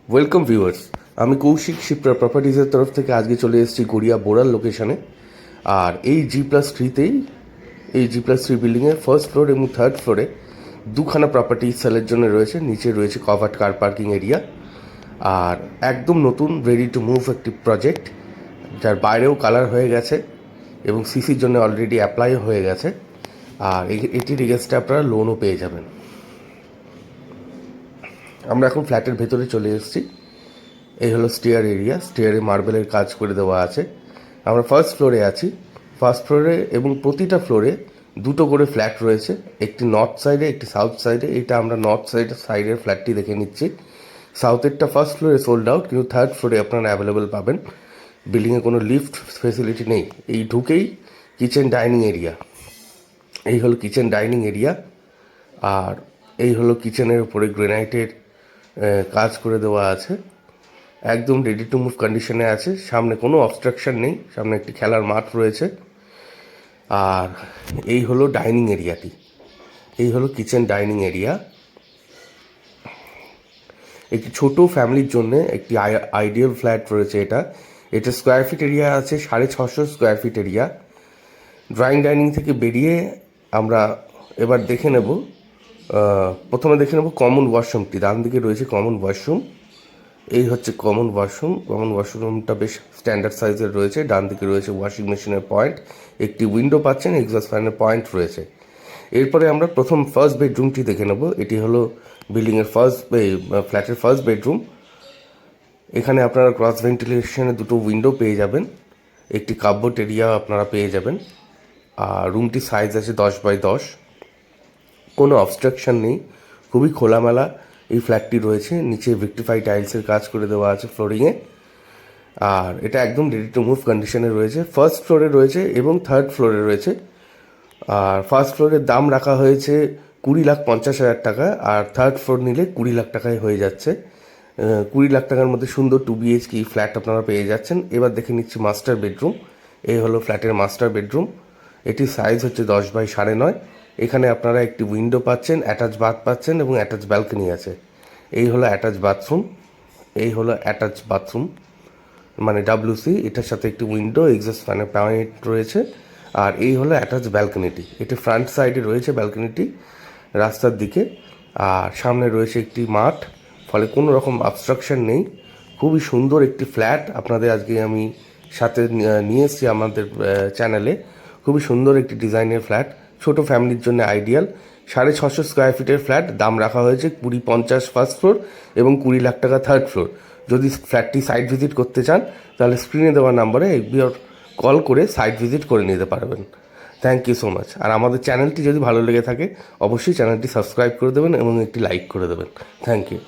Welcome viewers, আমি কৌশিক শিপ্রা প্রপার্টিজের তরফ থেকে আজকে চলে এসেছি গড়িয়া বোড়াল লোকেশনে। আর এই G+3তেই এই G+3 বিল্ডিংয়ের ফার্স্ট ফ্লোর এবং থার্ড ফ্লোরে দুখানা প্রপার্টি সেলের জন্য রয়েছে। নিচে রয়েছে কভার্ড কার পার্কিং এরিয়া, আর একদম নতুন রেডি টু মুভ একটি প্রজেক্ট, যার বাইরেও কালার হয়ে গেছে এবং সিসির জন্য অলরেডি অ্যাপ্লাইও হয়ে গেছে। আর এটির এগেনস্টে আপনারা লোনও পেয়ে যাবেন। আমরা এখন ফ্ল্যাটের ভেতরে চলে এসেছি। এই হলো স্টেয়ার এরিয়া, স্টেয়ারে মার্বেলের কাজ করে দেওয়া আছে। আমরা ফার্স্ট ফ্লোরে আছি। ফার্স্ট ফ্লোরে এবং প্রতিটা ফ্লোরে দুটো করে ফ্ল্যাট রয়েছে, একটি নর্থ সাইডে একটি সাউথ সাইডে। এটা আমরা নর্থ সাইডের ফ্ল্যাটটি দেখে নিচ্ছি। সাউথেরটা ফার্স্ট ফ্লোরে সোল্ড আউট, কিন্তু থার্ড ফ্লোরে আপনারা অ্যাভেলেবেল পাবেন। বিল্ডিংয়ে কোনো লিফট ফেসিলিটি নেই। এই ঢুকেই কিচেন ডাইনিং এরিয়া। এই হলো কিচেন ডাইনিং এরিয়া। আর এই হলো কিচেনের উপরে গ্রেনাইটের কাজ করে দেওয়া আছে, একদম রেডি টু মুভ কন্ডিশনে আছে। সামনে কোনো অবস্ট্রাকশন নেই, সামনে একটি খেলার মাঠ রয়েছে। আর এই হলো ডাইনিং এরিয়াটি, এই হলো কিচেন ডাইনিং এরিয়া। একটি ছোট ফ্যামিলির জন্য একটি আইডিয়াল ফ্ল্যাট রয়েছে এটা। এটা স্কোয়ার ফিট এরিয়া আছে 650 square feet area. Drawing dining থেকে বেরিয়ে আমরা এবার দেখে নেব, প্রথমে দেখে নেব কমন ওয়াশরুমটি। ডান দিকে রয়েছে কমন ওয়াশরুম। এই হচ্ছে কমন ওয়াশরুম। কমন ওয়াশরুমটা বেশ স্ট্যান্ডার্ড সাইজের রয়েছে। ডান দিকে রয়েছে ওয়াশিং মেশিনের পয়েন্ট, একটি উইন্ডো পাচ্ছেন, এক্সস্ট ফ্যানের পয়েন্ট রয়েছে। এরপরে আমরা প্রথম ফার্স্ট বেডরুমটি দেখে নেব। এটি হলো বিল্ডিংয়ের ফ্ল্যাটের ফার্স্ট বেডরুম। এখানে আপনারা ক্রস ভেন্টিলেশনের দুটো উইন্ডো পেয়ে যাবেন, একটি কাপবোর্ড এরিয়া আপনারা পেয়ে যাবেন। আর রুমটির সাইজ আছে 10x10, কোনো অবস্ট্রাকশন নেই, খুবই খোলামেলা এই ফ্ল্যাটটি রয়েছে। নিচে ভিক্টিফাই টাইলসের কাজ করে দেওয়া আছে ফ্লোরিংয়ে। আর এটা একদম রেডি টু মুভ কন্ডিশনে রয়েছে। ফার্স্ট ফ্লোরে রয়েছে এবং থার্ড ফ্লোরে রয়েছে। আর ফার্স্ট ফ্লোরের দাম রাখা হয়েছে 20,50,000 টাকা, আর থার্ড ফ্লোর নিলে 20 লাখ টাকায় হয়ে যাচ্ছে। 20 লাখ টাকার মধ্যে সুন্দর 2 BHK ফ্ল্যাট আপনারা পেয়ে যাচ্ছেন। এবার দেখে নিচ্ছি মাস্টার বেডরুম। এই হলো ফ্ল্যাটের মাস্টার বেডরুম। এটির সাইজ হচ্ছে 10x9.5। এখানে আপনারা একটি উইন্ডো পাচ্ছেন, অ্যাটাচ বাথ পাচ্ছেন এবং অ্যাটাচ ব্যালকনি আছে। এই হলো অ্যাটাচ বাথরুম। এই হলো অ্যাটাচ বাথরুম, মানে WC। এটার সাথে একটি উইন্ডো, এক্সস্ট ফ্যানের পয়েন্ট রয়েছে। আর এই হলো অ্যাটাচ ব্যালকনিটি। এটি ফ্রন্ট সাইডে রয়েছে ব্যালকনিটি, রাস্তার দিকে। আর সামনে রয়েছে একটি মাঠ, ফলে কোনো রকম অবস্ট্রাকশন নেই। খুবই সুন্দর একটি ফ্ল্যাট আপনাদের আজকে আমি সাথে নিয়ে এসেছি আমাদের চ্যানেলে। খুবই সুন্দর একটি ডিজাইনের ফ্ল্যাট, ছোট ফ্যামিলির জন্য আইডিয়াল। 650 স্কোয়ার ফিটের ফ্ল্যাট, দাম রাখা হয়েছে 20,50 ফার্স্ট ফ্লোর এবং 20 লাখ টাকা থার্ড ফ্লোর। যদি ফ্ল্যাটটি সাইট ভিজিট করতে চান তাহলে স্ক্রিনে দেওয়া নাম্বারে কল করে সাইট ভিজিট করে নিতে পারবেন। Thank you so much. আর আমাদের চ্যানেলটি যদি ভালো লেগে থাকে অবশ্যই চ্যানেলটি সাবস্ক্রাইব করে দেবেন এবং একটি লাইক করে দেবেন। Thank you.